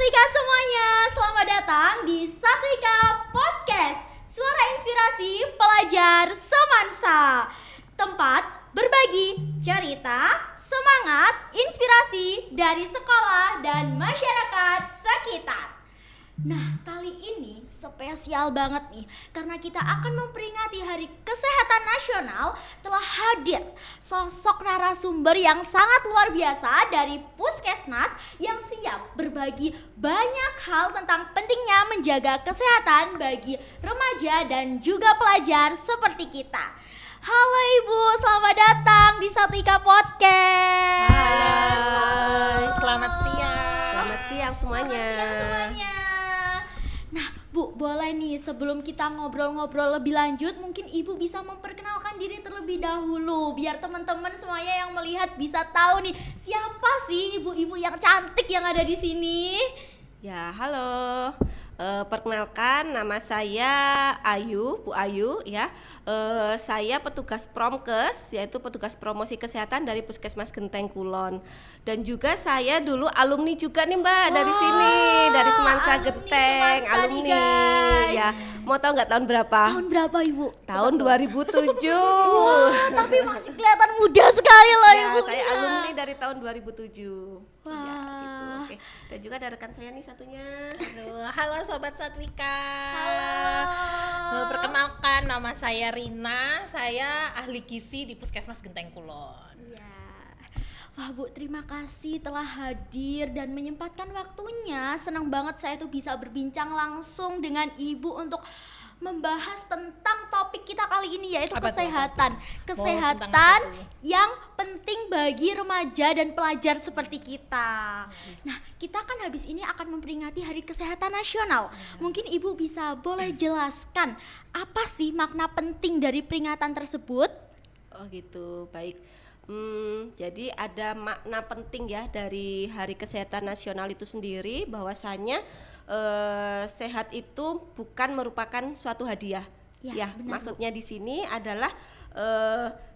Ika semuanya, selamat datang di Satu Ika Podcast, suara inspirasi pelajar Semansa. Tempat berbagi cerita, semangat, inspirasi dari sekolah dan masyarakat sekitar. Nah, kali ini spesial banget nih, karena kita akan memperingati Hari Kesehatan Nasional. Telah hadir sosok narasumber yang sangat luar biasa dari Puskesmas yang siap berbagi banyak hal tentang pentingnya menjaga kesehatan bagi remaja dan juga pelajar seperti kita. Halo Ibu, selamat datang di Satu Ika Podcast. Hai, selamat siang. Selamat siang semuanya. Nah Bu, boleh nih sebelum kita ngobrol-ngobrol lebih lanjut, mungkin Ibu bisa memperkenalkan diri terlebih dahulu, biar teman-teman semuanya yang melihat bisa tahu nih siapa sih ibu-ibu yang cantik yang ada di sini. Ya, halo. Perkenalkan, nama saya Ayu, Bu Ayu ya. Saya petugas Promkes, yaitu petugas promosi kesehatan dari Puskesmas Genteng Kulon. Dan juga saya dulu alumni juga nih Mbak, dari sini, dari Semansa Genteng, Semansa alumni. nih, guys. Ya, mau tahu nggak tahun berapa? Tahun berapa Ibu? Tahun 2007. Wah, tapi masih kelihatan muda sekali loh Ya, Ibu. saya alumni dari tahun 2007. Wah. Ya, gitu. Oke. Dan juga ada rekan saya nih satunya. Halo Sobat Satwika. Halo. Perkenalkan, nama saya Rina. Saya ahli gizi di Puskesmas Genteng Kulon. Iya. Wah Bu, terima kasih telah hadir dan menyempatkan waktunya. Senang banget saya tuh bisa berbincang langsung dengan Ibu untuk membahas tentang topik kita kali ini, yaitu Apa tuh, kesehatan. apa tuh? Kesehatan Mau tentang apa tuh? yang penting bagi remaja dan pelajar seperti kita. Nah, kita kan habis ini akan memperingati Hari Kesehatan Nasional. Mungkin Ibu bisa boleh jelaskan apa sih makna penting dari peringatan tersebut? Oh gitu, baik. Jadi ada makna penting ya dari Hari Kesehatan Nasional itu sendiri, bahwasannya sehat itu bukan merupakan suatu hadiah. Ya, benar, maksudnya di sini adalah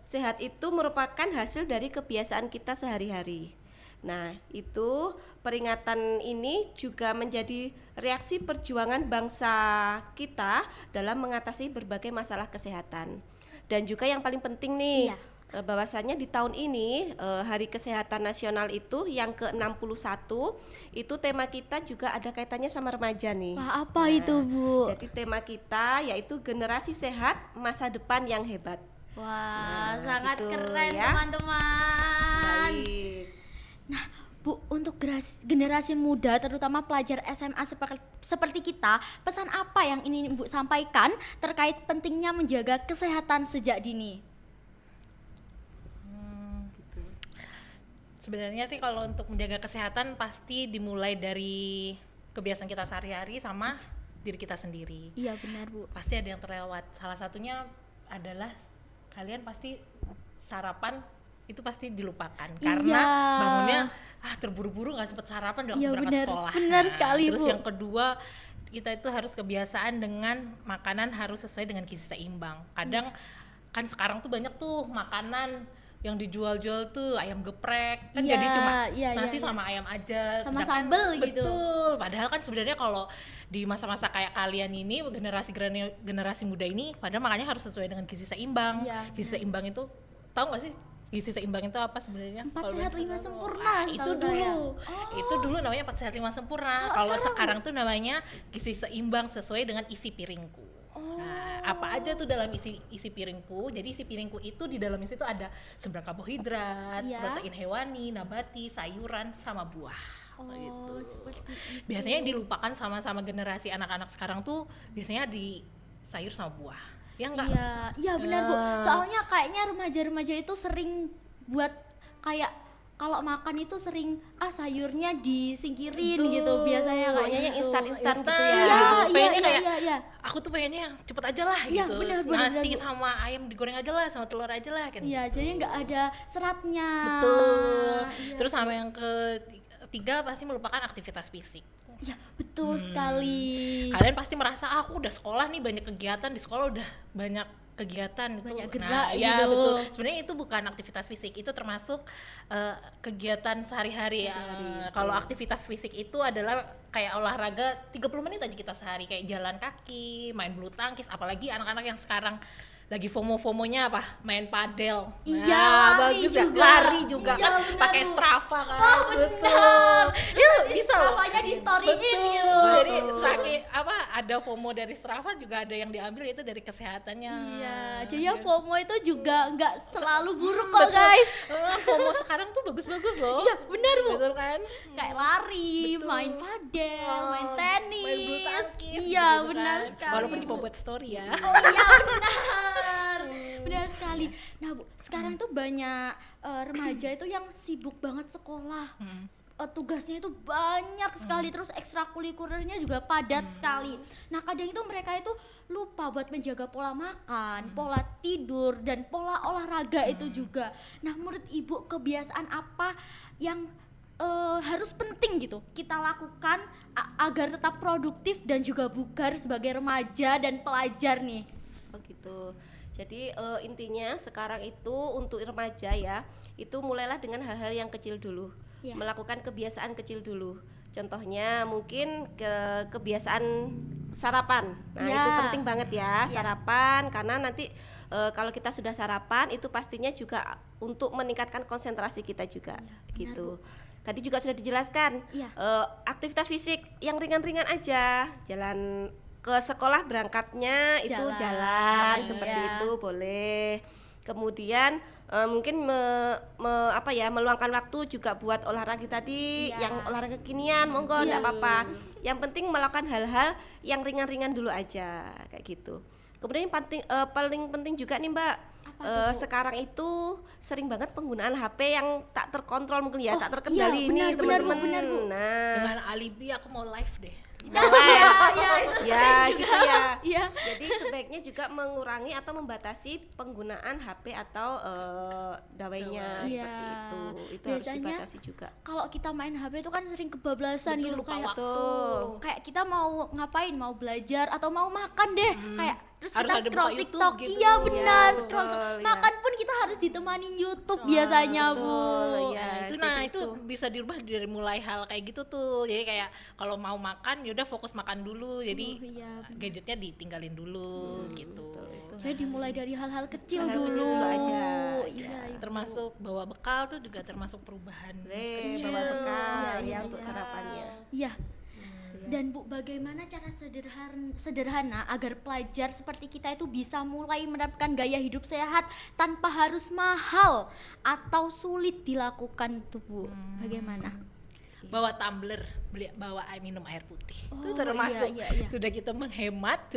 sehat itu merupakan hasil dari kebiasaan kita sehari-hari. Nah, itu peringatan ini juga menjadi reaksi perjuangan bangsa kita dalam mengatasi berbagai masalah kesehatan. Dan juga yang paling penting nih, Iya. bahwasanya di tahun ini Hari Kesehatan Nasional itu yang ke-61, itu tema kita juga ada kaitannya sama remaja nih. Wah, apa itu Bu? Jadi tema kita yaitu generasi sehat, masa depan yang hebat. Wah, Nah, sangat gitu keren ya. teman-teman. Baik. Nah, Bu, untuk generasi muda terutama pelajar SMA seperti kita, pesan apa yang ingin Ibu sampaikan terkait pentingnya menjaga kesehatan sejak dini? Sebenarnya sih kalau untuk menjaga kesehatan pasti dimulai dari kebiasaan kita sehari-hari sama diri kita sendiri. Iya benar Bu. Pasti ada yang terlewat. Salah satunya adalah kalian pasti sarapan itu pasti dilupakan karena Iya. bangunnya terburu-buru, nggak sempat sarapan, langsung Iya, berangkat benar. sekolah. Benar sekali, Terus Bu. yang kedua, kita itu harus kebiasaan dengan makanan harus sesuai dengan gizi seimbang. Kadang kan sekarang tuh banyak tuh makanan yang dijual-jual tuh ayam geprek kan, Iya, jadi cuma iya, nasi iya. sama ayam aja, Sama sedangkan sambel gitu. betul, padahal kan sebenarnya kalau di masa-masa kayak kalian ini, generasi muda ini, padahal makanya harus sesuai dengan gizi seimbang. Iya, Gizi seimbang itu, tahu nggak sih gizi seimbang itu apa sebenarnya? 4 Kalau sehat boleh 5 tahu. sempurna Itu setahu dulu. saya. Itu dulu namanya 4 sehat 5 sempurna. Kalau Kalau sekarang, sekarang tuh namanya gizi seimbang sesuai dengan isi piringku. Nah, apa aja tuh dalam isi piringku? Jadi isi piringku itu di dalam isi itu ada sumber karbohidrat, Iya. protein hewani, nabati, sayuran, sama buah. Gitu. Seperti itu. Biasanya yang dilupakan sama generasi anak-anak sekarang tuh biasanya di sayur sama buah. Ya enggak? Iya benar Bu. Soalnya kayaknya remaja-remaja itu sering buat kayak kalau makan itu sering sayurnya disingkirin Betul. gitu biasanya Maunya kayak yang gitu. instan-instan gitu ya. Iya, gitu. iya, Pengennya iya, kayak, iya. aku tuh pengennya yang cepet aja lah Iya, gitu. benar, Nasi Bu. sama ayam digoreng aja lah, sama telur aja lah kan. Iya, gitu. jadi nggak ada seratnya. Betul. Iya. Terus sama yang ketiga pasti melupakan aktivitas fisik. Iya, betul sekali. Kalian pasti merasa aku udah sekolah nih, banyak kegiatan di sekolah, udah banyak kegiatan itu. Banyak gerak Nah, ya gitu. betul. Sebenarnya itu bukan aktivitas fisik, itu termasuk kegiatan sehari-hari. Kalau aktivitas fisik itu adalah kayak olahraga 30 menit aja kita sehari, kayak jalan kaki, main bulu tangkis, apalagi anak-anak yang sekarang lagi FOMO-FOMOnya apa? Main padel. Iya, lari bagus ya. juga. Lari juga Iya, kan, benar, pakai Bu. Strava kan. Wah, benar. Betul. Itu bisa loh. Strava-nya di storyin Betul. gitu. Jadi saking apa ada FOMO dari Strava juga ada yang diambil itu dari kesehatannya. Iya, jadi ya FOMO itu juga nggak selalu buruk kok guys. FOMO sekarang tuh bagus-bagus loh. Iya, benar, Bu. Betul kan? Kayak lari, Betul. main padel, Oh, main tenis. main bulu tangkis Iya, gitu benar kan. sekali. Walaupun Bu. cuma buat story ya. Oh iya benar, benar sekali. Nah Bu, sekarang tuh banyak remaja itu yang sibuk banget sekolah. Tugasnya itu banyak sekali, terus ekstrakurikulernya juga padat sekali. Nah kadang itu mereka itu lupa buat menjaga pola makan, pola tidur, dan pola olahraga itu juga. Nah menurut Ibu kebiasaan apa yang harus penting gitu kita lakukan agar tetap produktif dan juga bugar sebagai remaja dan pelajar nih? Oh gitu. Jadi intinya sekarang itu untuk remaja ya, itu mulailah dengan hal-hal yang kecil dulu. Iya. Melakukan kebiasaan kecil dulu. Contohnya mungkin kebiasaan sarapan. Nah, Iya. itu penting banget ya, sarapan, karena nanti kalau kita sudah sarapan itu pastinya juga untuk meningkatkan konsentrasi kita juga gitu. Tadi juga sudah dijelaskan, Iya. aktivitas fisik yang ringan-ringan aja, jalan ke sekolah berangkatnya itu Jalan, jalan seperti iya. itu boleh. Kemudian mungkin meluangkan waktu juga buat olahraga tadi, Iya. yang olahraga kekinian, monggo Iya. enggak apa-apa. Yang penting melakukan hal-hal yang ringan-ringan dulu aja kayak gitu. Kemudian yang paling penting juga nih Mbak, sekarang itu sering banget penggunaan HP yang tak terkontrol mungkin ya, Oh, tak terkendali iya, nih benar, Bu, teman-teman. benar, Bu. Nah, Dengan alibi aku mau live deh. ya gitu ya. Iya. Jadi sebaiknya juga mengurangi atau membatasi penggunaan HP atau dawainya Iya. seperti itu. Itu Biasanya harus dibatasi juga. Kalau kita main HP itu kan sering kebablasan Betul, gitu, lupa kayak waktu. kayak kita mau ngapain, mau belajar atau mau makan deh, kayak terus Harus kita ada scroll buka YouTube TikTok. gitu. Iya benar, Iya, scroll betul, iya. makan pun kita harus ditemani YouTube biasanya Bu. betul, iya. Nah jadi itu bisa dirubah dari mulai hal kayak gitu tuh. Jadi kayak kalau mau makan yaudah fokus makan dulu. Jadi Oh, iya, benar. gadgetnya ditinggalin dulu gitu. Jadi dimulai dari hal-hal kecil Hal-hal dulu. kecil dulu aja, Iya, iya. Termasuk bawa bekal tuh juga termasuk perubahan. boleh bawa bekal Iya, ya iya, untuk iya. sarapannya. Iya. Dan Bu, bagaimana cara sederhana agar pelajar seperti kita itu bisa mulai menerapkan gaya hidup sehat tanpa harus mahal atau sulit dilakukan tuh Bu? Bagaimana? Bawa tumbler, bawa minum air putih. Oh, Itu termasuk iya, iya. sudah kita menghemat,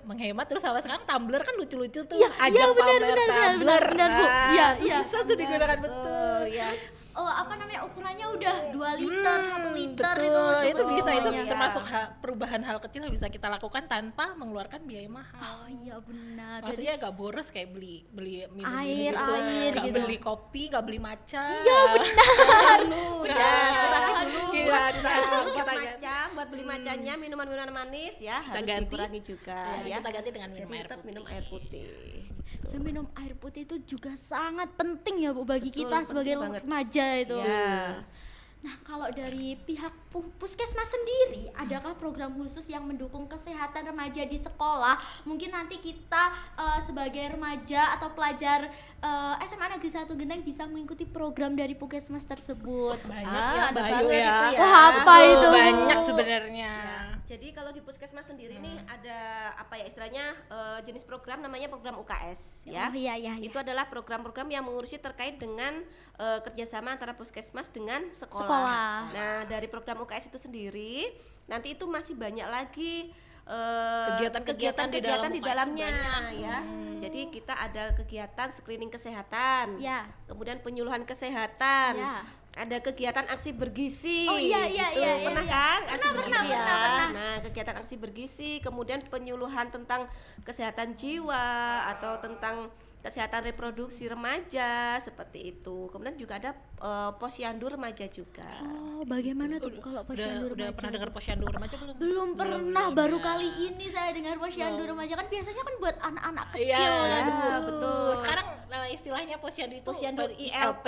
menghemat terus sama sekarang tumbler kan lucu-lucu tuh. Iya, ajang benar, pamer benar, tumbler. benar, Bu. Nah, Iya, itu iya. bisa tuh digunakan betul. ya. Oh, apa namanya, ukurannya udah 2 liter, 1 liter itu Betul, lucu itu bisa, itu semuanya. termasuk perubahan hal kecil yang bisa kita lakukan tanpa mengeluarkan biaya mahal. Oh iya benar. Maksudnya gak boros kayak beli minum Air, gitu, air gak gitu. beli kopi, gak beli matcha. Iya benar. Ya, kurangi dulu Iya, buat, kita- buat kita maca, buat beli macanya, minuman-minuman manis ya harus ganti. dikurangi juga ya. Kita ganti dengan minum Jadi air tetap putih. minum air putih. gitu. Ya, minum air putih itu juga sangat penting ya Bu bagi Betul, kita penting sebagai banget. remaja itu. Ya. Nah, kalau dari pihak Puskesmas sendiri, adakah program khusus yang mendukung kesehatan remaja di sekolah? Mungkin nanti kita sebagai remaja atau pelajar SMA Negeri 1 Genteng bisa mengikuti program dari Puskesmas tersebut. Banyak Ah, ya, ada Bayu banget ya. itu ya. Wah, apa Oh, itu? banyak sebenarnya. Jadi kalau di Puskesmas sendiri nih ada apa ya istilahnya jenis program namanya program UKS ya. Oh iya iya. Itu adalah program-program yang mengurusi terkait dengan kerjasama antara Puskesmas dengan sekolah. Sekolah. Nah dari program UKS itu sendiri nanti itu masih banyak lagi Kegiatan-kegiatan di dalam di UKS dalamnya banyak. ya. Jadi kita ada kegiatan screening kesehatan, Ya. kemudian penyuluhan kesehatan, Ya. ada kegiatan aksi bergizi. Oh, iya, gitu. Pernah iya. kan? Aksi Pernah, bergizi ya. pernah. Nah, kegiatan aksi bergizi, kemudian penyuluhan tentang kesehatan jiwa atau tentang kesehatan reproduksi remaja seperti itu. Kemudian juga ada posyandu remaja juga. Oh, bagaimana tuh Bu, kalau posyandu Udah remaja? pernah dengar posyandu remaja belum? Belum pernah, belum baru ya. kali ini saya dengar posyandu remaja. Kan biasanya kan buat anak-anak kecil Iya, kan, Bu. betul. Sekarang istilahnya posyandu itu Posyandu ILP.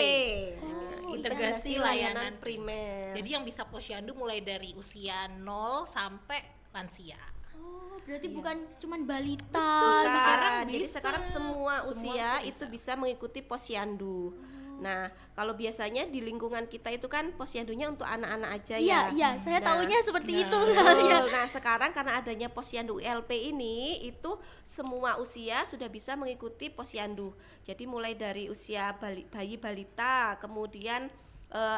Integrasi Layanan Primer. Jadi yang bisa posyandu mulai dari usia 0 sampai lansia. Oh, berarti bukan cuman balita. Bukan. sekarang Jadi bisa. sekarang semua usia bisa. itu bisa mengikuti posyandu. Nah, kalau biasanya di lingkungan kita itu kan posyandunya untuk anak-anak aja Iya, ya. iya, saya Nah, tahunya seperti itu. Betul. Nah, sekarang karena adanya posyandu ILP ini, itu semua usia sudah bisa mengikuti posyandu. Jadi mulai dari usia bayi balita, kemudian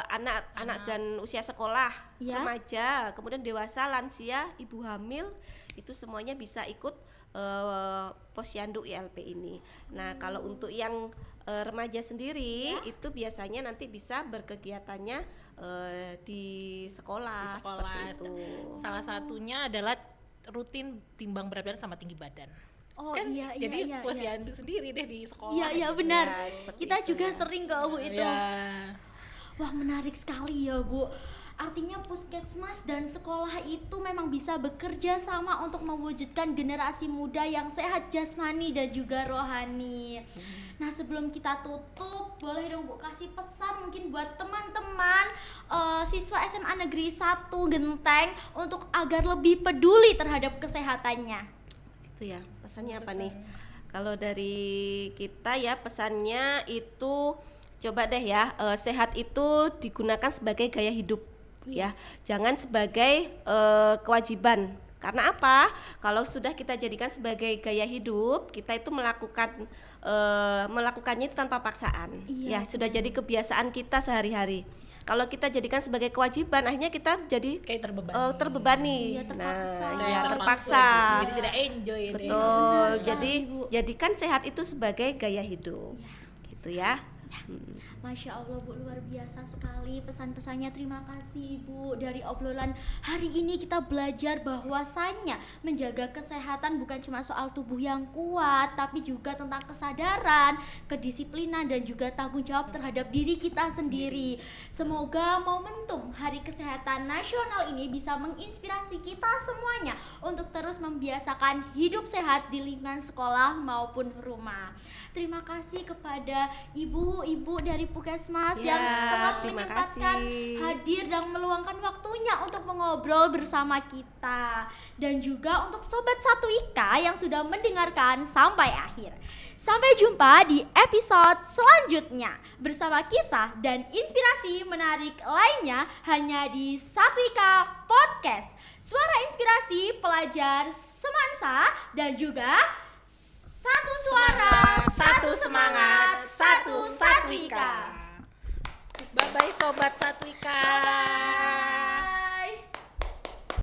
anak-anak dan usia sekolah, Ya. remaja, kemudian dewasa, lansia, ibu hamil, itu semuanya bisa ikut posyandu ILP ini. Nah, kalau untuk yang remaja sendiri itu biasanya nanti bisa berkegiatannya di sekolah, Di sekolah. seperti itu. Salah satunya adalah rutin timbang berat badan sama tinggi badan. Oh, Kan iya. jadi Iya. posyandu sendiri deh di sekolah. Iya, iya, gitu. benar. Ya, seperti Kita itu. juga sering kok Bu itu. Iya. Wah, menarik sekali ya Bu. Artinya puskesmas dan sekolah itu memang bisa bekerja sama untuk mewujudkan generasi muda yang sehat jasmani dan juga rohani. Nah, sebelum kita tutup, boleh dong Bu kasih pesan mungkin buat teman-teman siswa SMA Negeri 1 Genteng untuk agar lebih peduli terhadap kesehatannya. Itu ya, pesannya apa nih? Kalau dari kita ya pesannya itu coba deh ya, sehat itu digunakan sebagai gaya hidup ya, jangan sebagai kewajiban. Karena apa? Kalau sudah kita jadikan sebagai gaya hidup, kita itu melakukannya itu tanpa paksaan. Iya, Ya, sudah jadi kebiasaan kita sehari-hari. Kalau kita jadikan sebagai kewajiban, akhirnya kita jadi Kayak terbebani. terbebani. Iya, terpaksa. Nah, Kayak ya terpaksa terpaksa. gitu. Jadi tidak enjoy deh. Betul. Benar sekali, Jadi Bu. jadikan sehat itu sebagai gaya hidup. Iya. Gitu ya. Masya Allah Bu, luar biasa sekali pesan-pesannya. Terima kasih Ibu. Dari obrolan hari ini kita belajar bahwasannya menjaga kesehatan bukan cuma soal tubuh yang kuat, tapi juga tentang kesadaran, kedisiplinan, dan juga tanggung jawab terhadap diri kita sendiri. Semoga momentum Hari Kesehatan Nasional ini bisa menginspirasi kita semuanya untuk terus membiasakan hidup sehat di lingkungan sekolah maupun rumah. Terima kasih kepada ibu-ibu dari Puskesmas Ya, yang telah terima menyempatkan kasih. hadir dan meluangkan waktunya untuk mengobrol bersama kita, dan juga untuk Sobat Satu Ika yang sudah mendengarkan sampai akhir. Sampai jumpa di episode selanjutnya bersama kisah dan inspirasi menarik lainnya hanya di Satu Ika Podcast, suara inspirasi pelajar Semansa, dan juga satu suara, satu semangat, satu Satwika. Bye bye sobat Satwika.